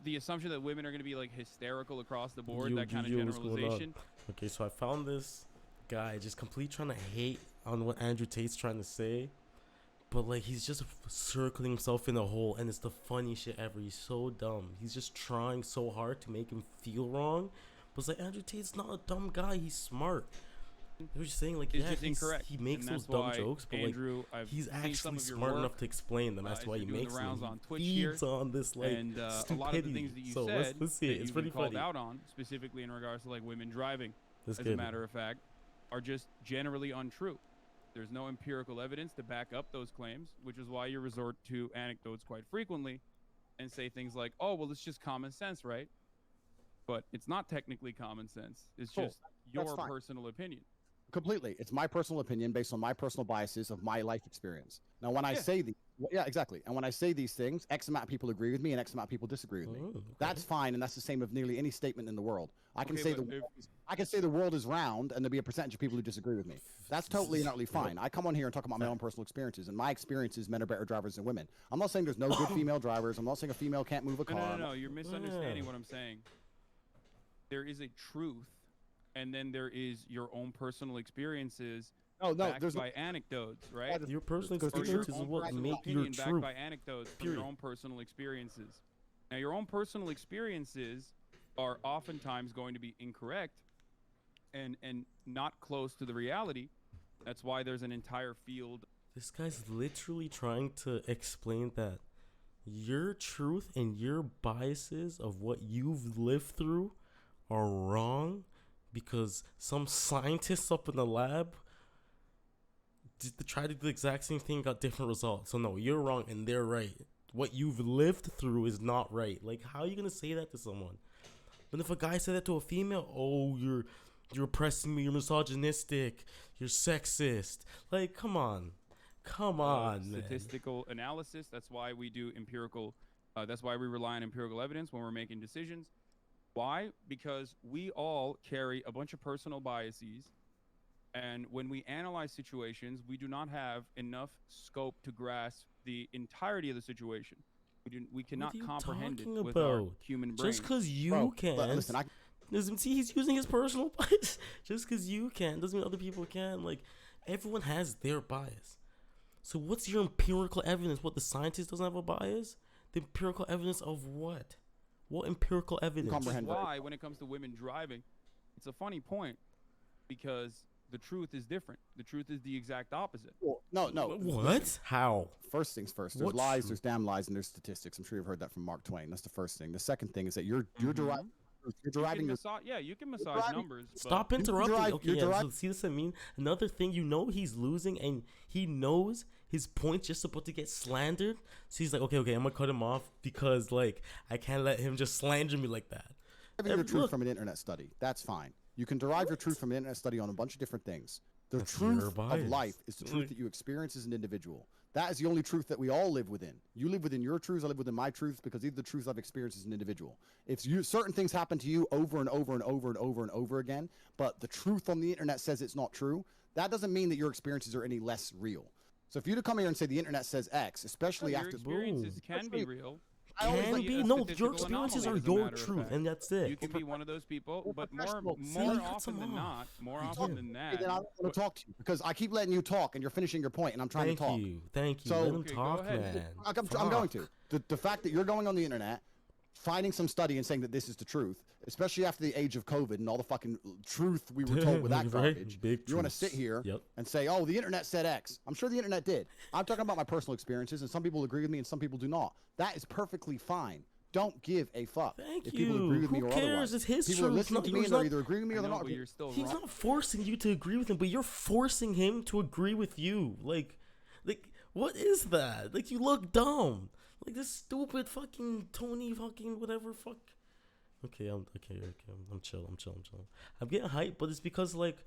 The assumption that women are going to be like hysterical across the board, You, that kind of what's going on? generalization. Okay, so I found this guy just completely trying to hate on what Andrew Tate's trying to say, but like he's just circling himself in a hole, and it's the funniest shit ever. He's so dumb. He's just trying so hard to make him feel wrong, but it's like Andrew Tate's not a dumb guy. He's smart. He was just saying like, Is yeah, just incorrect. he makes And those that's dumb why, jokes, but Andrew, like I've he's seen some actually of your smart work enough to explain them. That's as why you're he doing the makes rounds them. on Twitch He here. feeds on this like And a stupidity. lot of the things that you So said let's see that it. It's you've been pretty called funny. out on, specifically in regards to like women driving, Let's as get a it. matter of fact, are just generally untrue. There's no empirical evidence to back up those claims, which is why you resort to anecdotes quite frequently and say things like, oh, well, it's just common sense, right? But it's not technically common sense. It's Cool. just your personal opinion. Completely. It's my personal opinion based on my personal biases of my life experience. Now, when I Yeah. say yeah, exactly. And when I say these things, X amount of people agree with me and X amount of people disagree with me. Okay. That's fine, and that's the same of nearly any statement in the world. I can Okay, say but I can say the world is round, and there'll be a percentage of people who disagree with me. That's totally and utterly fine. I come on here and talk about my own personal experiences, and my experiences, men are better drivers than women. I'm not saying there's no good female drivers. I'm not saying a female can't move a car. No, you're misunderstanding what I'm saying. There is a truth, and then there is your own personal experiences backed by anecdotes, right? Your personal Because the experiences truth- is what Personal make your opinion backed truth. by anecdotes from Period. your own personal experiences. Now, your own personal experiences are oftentimes going to be incorrect and not close to the reality. That's why there's an entire field. This guy's literally trying to explain that your truth and your biases of what you've lived through are wrong because some scientists up in the lab tried to do the exact same thing, got different results. So no, you're wrong and they're right. What you've lived through is not right. Like, how are you gonna say that to someone? But if a guy said that to a female, oh, you're oppressing me, you're misogynistic, you're sexist. Like, come on, man. Statistical analysis. That's why we do empirical. That's why we rely on empirical evidence when we're making decisions. Why? Because we all carry a bunch of personal biases, and when we analyze situations, we do not have enough scope to grasp the entirety of the situation. We cannot comprehend it with our human brain. Just because you can. Listen, see, he's using his personal bias. Just because you can doesn't mean other people can. Like, everyone has their bias. So what's your empirical evidence? What, the scientist doesn't have a bias? The empirical evidence of what? What empirical evidence? Comprehend why, when it comes to women driving, it's a funny point because the truth is different. The truth is the exact opposite. Well, no. What? How? First things first. There's lies, there's damn lies, and there's statistics. I'm sure you've heard that from Mark Twain. That's the first thing. The second thing is that you're deriving. You can massage numbers. Stop interrupting. Okay, so see this I mean? Another thing, he's losing and he knows his point's just about to get slandered. So he's like, okay, I'm gonna cut him off because like I can't let him just slander me like that. Deriving your truth from an internet study. That's fine. You can derive your truth from an internet study on a bunch of different things. The truth of life is the truth that you experience as an individual. That is the only truth that we all live within. You live within your truths, I live within my truths, because these are the truths I've experienced as an individual. If certain things happen to you over and over and over and over and over again, but the truth on the internet says it's not true, that doesn't mean that your experiences are any less real. So if you to come here and say the internet says X, especially your after experiences can be real. Can be no, your experiences are your truth, and that's it. You can be one of those people, but more often than not, then I don't want to talk to you because I keep letting you talk, and you're finishing your point, and I'm trying to talk. Thank you. So let him talk, man. I'm going to. The fact that you're going on the internet, finding some study and saying that this is the truth, especially after the age of COVID and all the fucking truth we were told with that garbage, you want to sit here and say, oh, the internet said X. I'm sure the internet did. I'm talking about my personal experiences, and some people agree with me and some people do not. That is perfectly fine. Don't give a fuck if people agree with me or otherwise. It's his people truth. are listening to me and they're either agreeing with me or they're not. He's not forcing you to agree with him, but you're forcing him to agree with you. Like, what is that? Like, you look dumb. Like this stupid fucking Tony fucking whatever fuck. Okay, I'm chill. I'm getting hyped, but it's because like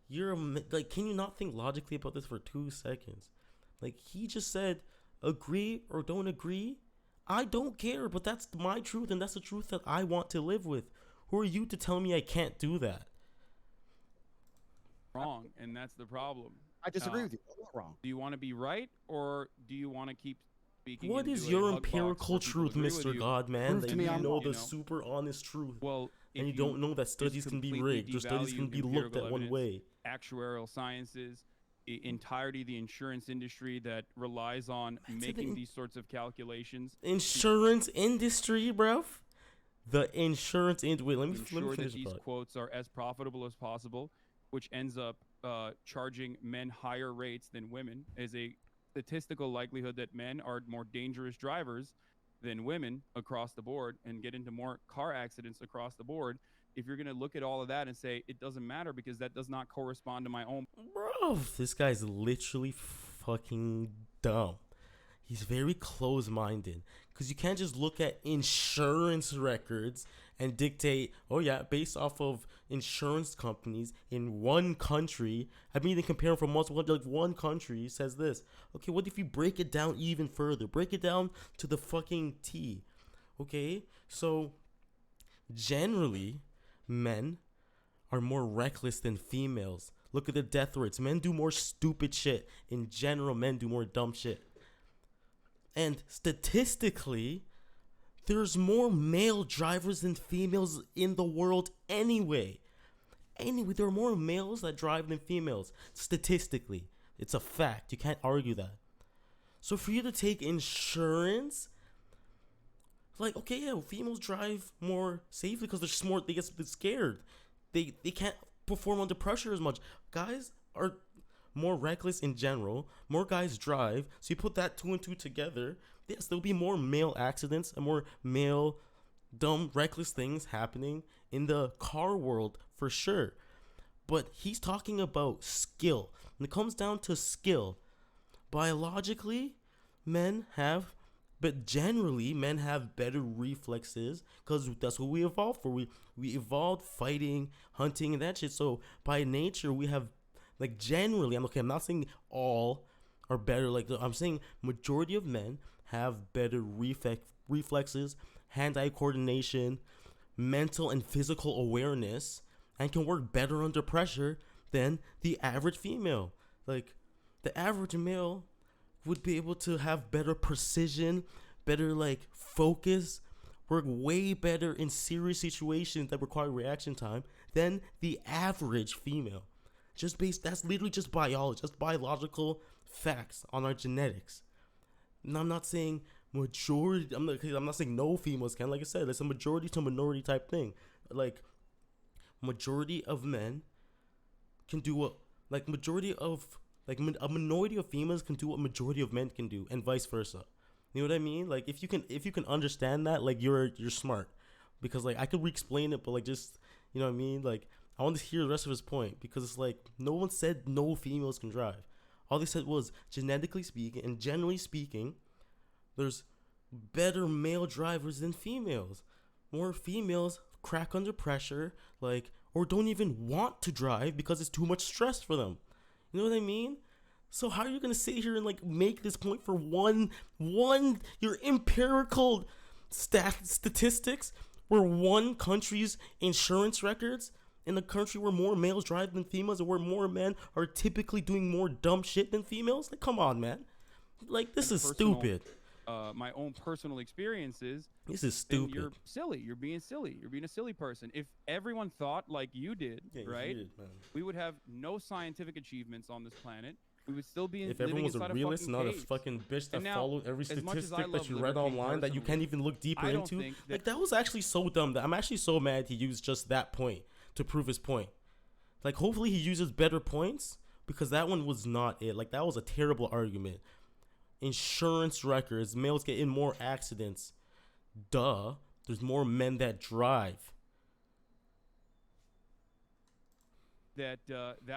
can you not think logically about this for 2 seconds? Like, he just said, agree or don't agree. I don't care, but that's my truth, and that's the truth that I want to live with. Who are you to tell me I can't do that? Wrong, and that's the problem. I disagree with you. I'm not wrong. Do you want to be right, or do you want to keep speaking What is into a your hug box empirical where people truth, agree with Mr. you. Godman, Prove that to me you I'm know wrong. the You know? super honest truth? Well, And if you don't know that just studies can be completely rigged, or studies can devalue be looked at empirical one evidence, way. actuarial sciences, the entirety of the insurance industry that relies on making these sorts of calculations. Insurance industry, bruv. The insurance industry. Wait, let me ensure that finish the these thought. quotes are as profitable as possible, which ends up charging men higher rates than women, as a statistical likelihood that men are more dangerous drivers than women across the board and get into more car accidents across the board. If you're going to look at all of that and say it doesn't matter because that does not correspond to my own, Bro, this guy's literally fucking dumb. He's very close-minded, because you can't just look at insurance records and dictate, oh yeah, based off of insurance companies in one country. I mean, they compare from multiple, like one country says this. Okay, what if you break it down even further? Break it down to the fucking T. Okay, so generally, men are more reckless than females. Look at the death rates. Men do more stupid shit. In general, men do more dumb shit. And statistically, there's more male drivers than females in the world anyway. Anyway, there are more males that drive than females. Statistically, it's a fact. You can't argue that. So for you to take insurance, like, okay, yeah, females drive more safely because they're just more, they get scared. They can't perform under pressure as much. Guys are more reckless in general. More guys drive. So you put that two and two together. Yes, there'll be more male accidents and more male dumb, reckless things happening in the car world for sure. But he's talking about skill. When it comes down to skill, biologically, men have, but generally, men have better reflexes because that's what we evolved for. We evolved fighting, hunting, and that shit. So by nature, we have, like, generally, I'm not saying all are better. Like, I'm saying majority of men have better reflexes, hand-eye coordination, mental and physical awareness, and can work better under pressure than the average female. Like, the average male would be able to have better precision, better, like, focus, work way better in serious situations that require reaction time than the average female. That's literally just biology, just biological facts on our genetics. And I'm not saying majority, I'm not saying no females can. Like I said, it's a majority to minority type thing. Like, majority of men can do what, like, a minority of females can do what majority of men can do, and vice versa. You know what I mean? Like, if you can understand that, like, you're smart. Because, like, I could re-explain it, but, like, just, you know what I mean? Like, I want to hear the rest of his point, because it's like, no one said no females can drive. All they said was, genetically speaking and generally speaking, there's better male drivers than females. More females crack under pressure, like, or don't even want to drive because it's too much stress for them. You know what I mean? So how are you gonna sit here and, like, make this point for one your empirical statistics where one country's insurance records in a country where more males drive than females and where more men are typically doing more dumb shit than females? Like, come on, man. Like, this is stupid. My own personal experiences. This is stupid. You're silly. You're being silly. You're being a silly person. If everyone thought like you did, right? We would have no scientific achievements on this planet. We would still be if everyone was a realist, not a fucking bitch that followed every statistic that you read online that you can't even look deeper into. Like, that was actually so dumb that I'm actually so mad he used just that point to prove his point. Like, hopefully he uses better points, because that one was not it. Like, that was a terrible argument. Insurance records, males get in more accidents. Duh. There's more men that drive. That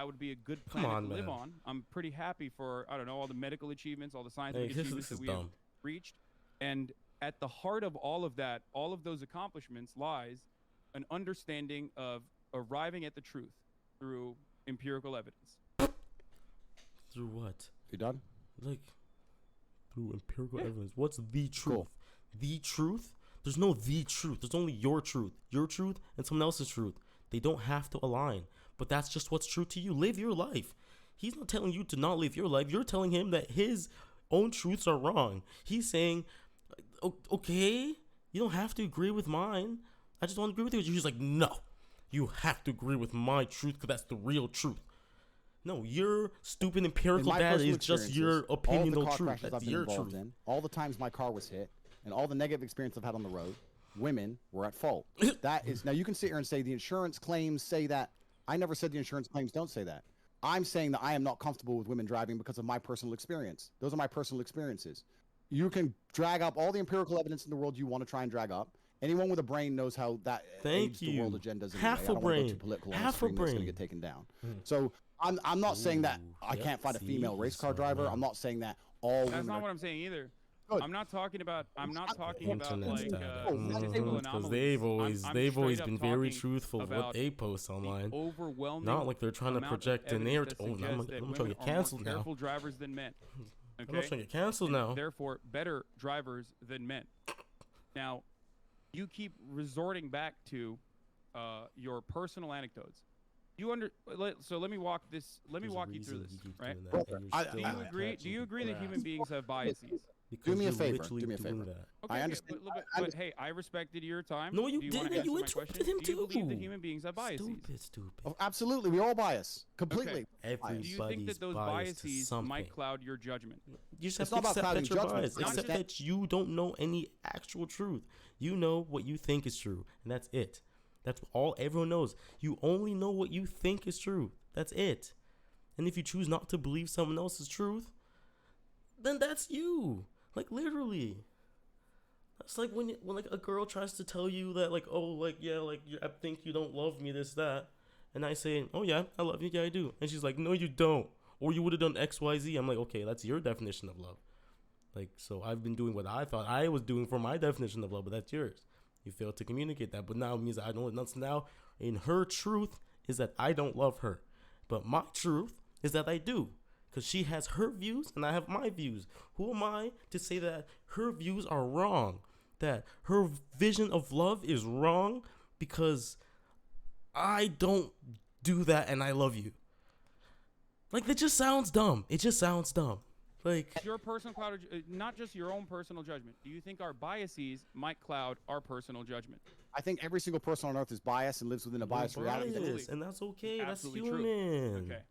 would be a good planet to live on. I'm pretty happy for, I don't know, all the medical achievements, all the scientific achievements that we have reached. And at the heart of all of that, all of those accomplishments, lies an understanding of arriving at the truth through empirical evidence. Through what? You done? Like, through empirical evidence. What's the truth? Cool. The truth? There's no the truth. There's only your truth. Your truth and someone else's truth. They don't have to align. But that's just what's true to you. Live your life. He's not telling you to not live your life. You're telling him that his own truths are wrong. He's saying, okay, you don't have to agree with mine. I just don't agree with you. She's like, no, you have to agree with my truth because that's the real truth. No, your stupid empirical data is just your opinion of truth. That's your truth. All the times my car was hit, and all the negative experience I've had on the road, women were at fault. That is, now you can sit here and say the insurance claims say that. I never said the insurance claims don't say that. I'm saying that I am not comfortable with women driving because of my personal experience. Those are my personal experiences. You can drag up all the empirical evidence in the world you want to try and drag up. Anyone with a brain knows how that aids the world agendas. Half a brain. Half a brain. That's going to get taken down. So I'm not saying that I can't find a female race car driver. I'm not saying that all women. That's not what I'm saying either. Good. I'm not talking about like because they've always been very truthful with what they post online. Not like they're trying to project a narrative. I'm trying to get canceled now. Careful drivers than men. Okay? I'm not trying to get canceled now. Therefore, better drivers than men. Now, you keep resorting back to your personal anecdotes. So let me walk you through this, right? Do you agree that human beings have biases? Do me a favor. Do me a favor. Okay, I understand. But hey, I respected your time. No, you didn't. You interrupted him too. Do you believe that human beings have biases? Stupid. Oh, absolutely, we all bias completely. Okay. Do you think that those biases might cloud your judgment? You just have to accept that you're biased. Accept that you don't know any actual truth. You know what you think is true, and that's it. That's all everyone knows. You only know what you think is true. That's it. And if you choose not to believe someone else's truth, then that's you. Like, literally. It's like when like a girl tries to tell you that, like, oh, like, yeah, like, I think you don't love me, this, that. And I say, oh, yeah, I love you. Yeah, I do. And she's like, no, you don't. Or you would have done X, Y, Z. I'm like, okay, that's your definition of love. Like, so I've been doing what I thought I was doing for my definition of love, but that's yours. You failed to communicate that. But now it means that I don't know. Now, in her truth is that I don't love her. But my truth is that I do. Because she has her views and I have my views. Who am I to say that her views are wrong? That her vision of love is wrong because I don't do that and I love you. Like, that just sounds dumb. It just sounds dumb. Like, your personal cloud, not just your own personal judgment. Do you think our biases might cloud our personal judgment? I think every single person on earth is biased and lives within a biased reality. And that's okay. Absolutely that's human. True. Okay.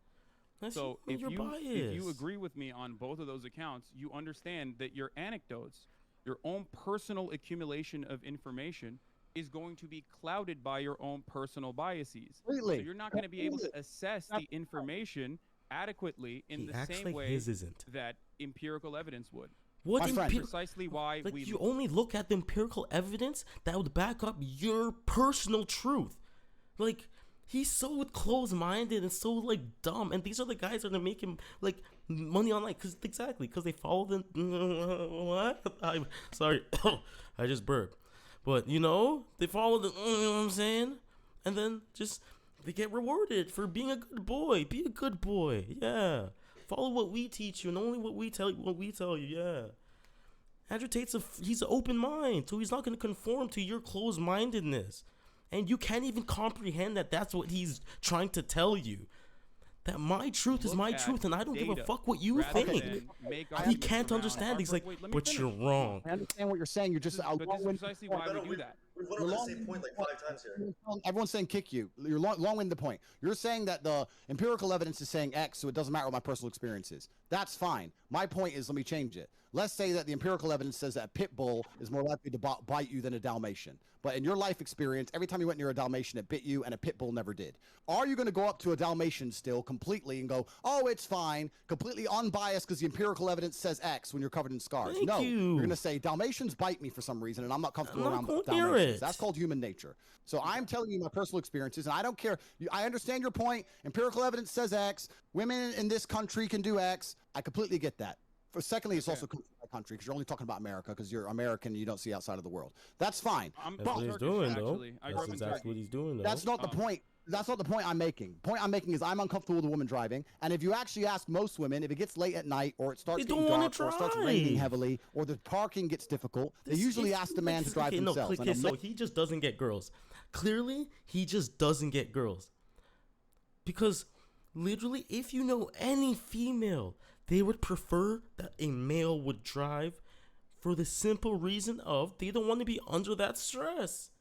So if you agree with me on both of those accounts, you understand that your anecdotes, your own personal accumulation of information, is going to be clouded by your own personal biases. Completely. So you're not going to be able to assess the information adequately in the same way that empirical evidence would. Precisely why you only look at the empirical evidence that would back up your personal truth. Like, he's so closed-minded and so, like, dumb. And these are the guys that are making, like, money online. Because they follow the... What? Sorry. I just burped. But, you know, they follow the... You know what I'm saying? And then just... They get rewarded for being a good boy. Be a good boy. Yeah. Follow what we teach you and only what we tell you. Yeah. Andrew Tate's he's an open mind. So he's not going to conform to your closed-mindedness. And you can't even comprehend that that's what he's trying to tell you. That my truth is my truth, and I don't give a fuck what you think. He can't understand. He's like, but you're wrong. I understand what you're saying. You're just... But this is precisely why we do that. We've went over the same point like 5 times here. Everyone's saying kick you. You're long-winded the point. You're saying that the empirical evidence is saying X, so it doesn't matter what my personal experience is. That's fine. My point is, let me change it. Let's say that the empirical evidence says that a pit bull is more likely to bite you than a Dalmatian. But in your life experience, every time you went near a Dalmatian, it bit you, and a pit bull never did. Are you going to go up to a Dalmatian still completely and go, oh, it's fine, completely unbiased because the empirical evidence says X when you're covered in scars? No. You're going to say, Dalmatians bite me for some reason, and I'm not comfortable around Dalmatians. That's called human nature. So I'm telling you my personal experiences, and I don't care. I understand your point. Empirical evidence says X. Women in this country can do X. I completely get that. Secondly, it's also country because you're only talking about America because you're American and you don't see outside of the world. That's fine. That's what he's doing, though. That's exactly what he's doing, though. That's not the point. That's not the point I'm making. The point I'm making is I'm uncomfortable with a woman driving. And if you actually ask most women, if it gets late at night or it starts getting dark or it starts raining heavily or the parking gets difficult, they usually ask the man to drive themselves. So he just doesn't get girls. Clearly, he just doesn't get girls. Because literally, if you know any female They would prefer that a male would drive for the simple reason of they don't want to be under that stress.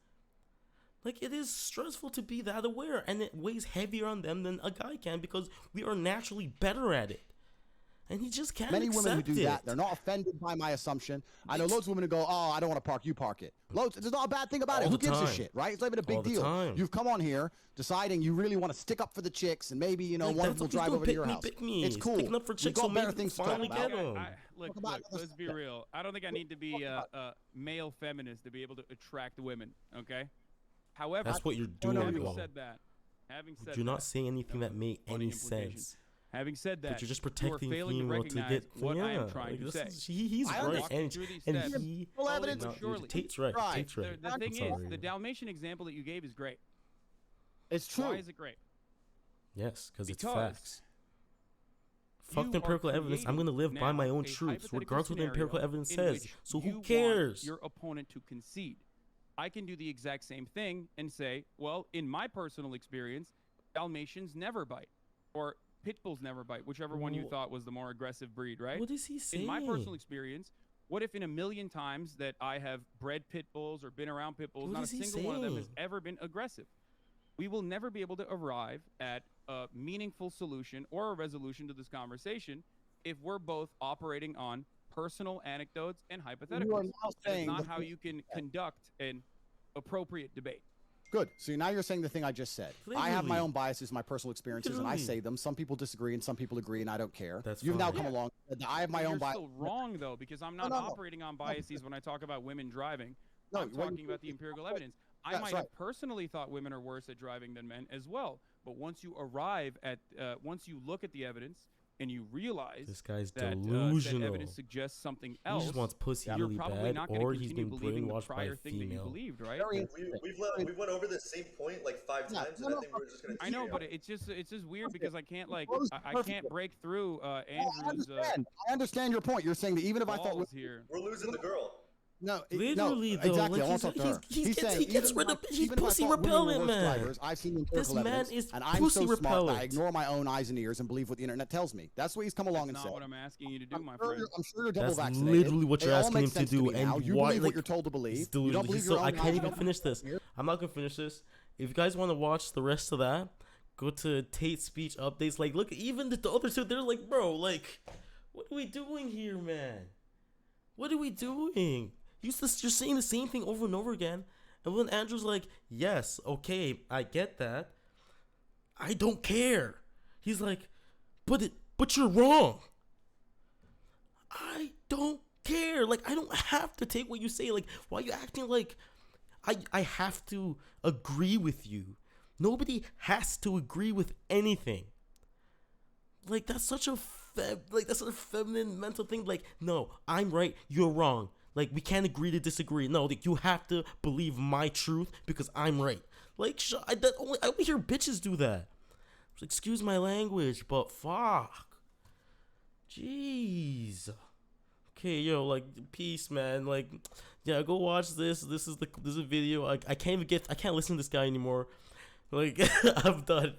Like, it is stressful to be that aware, and it weighs heavier on them than a guy can because we are naturally better at it. And he just can't Many women who accept do it. that, they're not offended by my assumption. I know loads of women who go, oh, I don't want to park, you park it. Loads, there's not a bad thing about it. All Who the gives a time. shit, right? It's not even a big All the deal. time. You've come on here deciding you really want to stick up for the chicks and maybe, you know, Like, one that's will what he's drive doing. over to your house. Pick me. It's He's cool. picking up for We've chicks, got so better maybe things to talk finally about. get him. Look, Talk about let's be real. I don't think I need to be a male feminist to be able to attract women, okay? However, That's what you're no, doing, you bro. are. Having said You're not that, saying anything no, that made funny any implications. sense. Having said that, But you're just you are protecting failing to female to recognize get what I am yeah, trying like, to this say. is- he's I right, walking and through these and steps. he. Full Slowly evidence. but No, surely. Tate's right. Right. Tate's right. The I'm thing is, sorry. the Dalmatian example that you gave is great. It's true. Why is it great? Yes, because it's Because facts. Fuck you the are empirical evidence. I'm gonna live creating by my now own a truths, hypothetical regardless of what the empirical scenario evidence in says. which So you who want cares? your opponent to concede. I can do the exact same thing and say, well, in my personal experience, Dalmatians never bite, or pit bulls never bite, whichever one you Wh- thought was the more aggressive breed, right? What is he saying? In my personal experience, what if in a million times that I have bred pit bulls or been around pit bulls, What not a is he single one of them has saying? ever been aggressive? We will never be able to arrive at a meaningful solution or a resolution to this conversation if we're both operating on personal anecdotes and You are hypotheticals. now That is saying not the how thing- you can conduct an appropriate debate. Good. So now you're saying the thing I just said. I have my Literally. own biases, my personal experiences, and I Literally. say them. Some people disagree and some people agree, and I don't care. That's You've now fine. come along. I have my You're own bias. still wrong though, because I'm not no. operating on biases when I talk about women driving. No, I'm what you- talking about the empirical evidence. I That's might right. have personally thought women are worse at driving than men as well. But once you arrive at, once you look at the evidence and you realize This guy's that delusional. evidence suggests something He else, just wants pussy you're really probably bad, not going or to he's continue been believing the brainwashed by prior a thing that you female. believed, right? Very We went over the same point like 5 Yeah, times, no, and no, I think we were just gonna. I know, cheat but out. it's just weird because I can't like Close I perfect. can't break through I Andrew's understand. I understand your point. You're saying that even if I thought walls here. We're losing the girl. no, Literally, no, though, exactly. like, I won't talk to her. he He's gets- saying he gets even rid if of- I- he's even if I pussy thought women were repellent, worse man. drivers, I've seen the This empirical man evidence, is and I'm pussy so smart that repellent. I ignore my own eyes and ears and believe what the internet tells me. That's what he's come along That's and not said. what I'm asking you to do, I'm my sure friend. you're- I'm sure you're double That's vaccinated. literally what It you're all asking him makes to sense do, me now. and You why? believe Like, what you're told to believe. he's You don't delusional. believe So your I own can't eyes, you even don't finish believe this. your- I'm not gonna finish this. If you guys want to watch the rest of that, go to Tate's speech updates. Like, look, even the other two, they're like, bro, like, what are we doing here, man? What are we doing? You're saying the same thing over and over again. And when Andrew's like, yes, okay, I get that. I don't care. He's like, but you're wrong. I don't care. Like, I don't have to take what you say. Like, why are you acting like I have to agree with you? Nobody has to agree with anything. Like, that's such a that's a feminine mental thing. Like, no, I'm right, you're wrong. Like, we can't agree to disagree. No, like, you have to believe my truth because I'm right. Like, I only hear bitches do that. Excuse my language, but fuck. Jeez. Okay, yo, like, peace, man. Like, yeah, go watch this. This is a video. I can't listen to this guy anymore. Like, I'm done.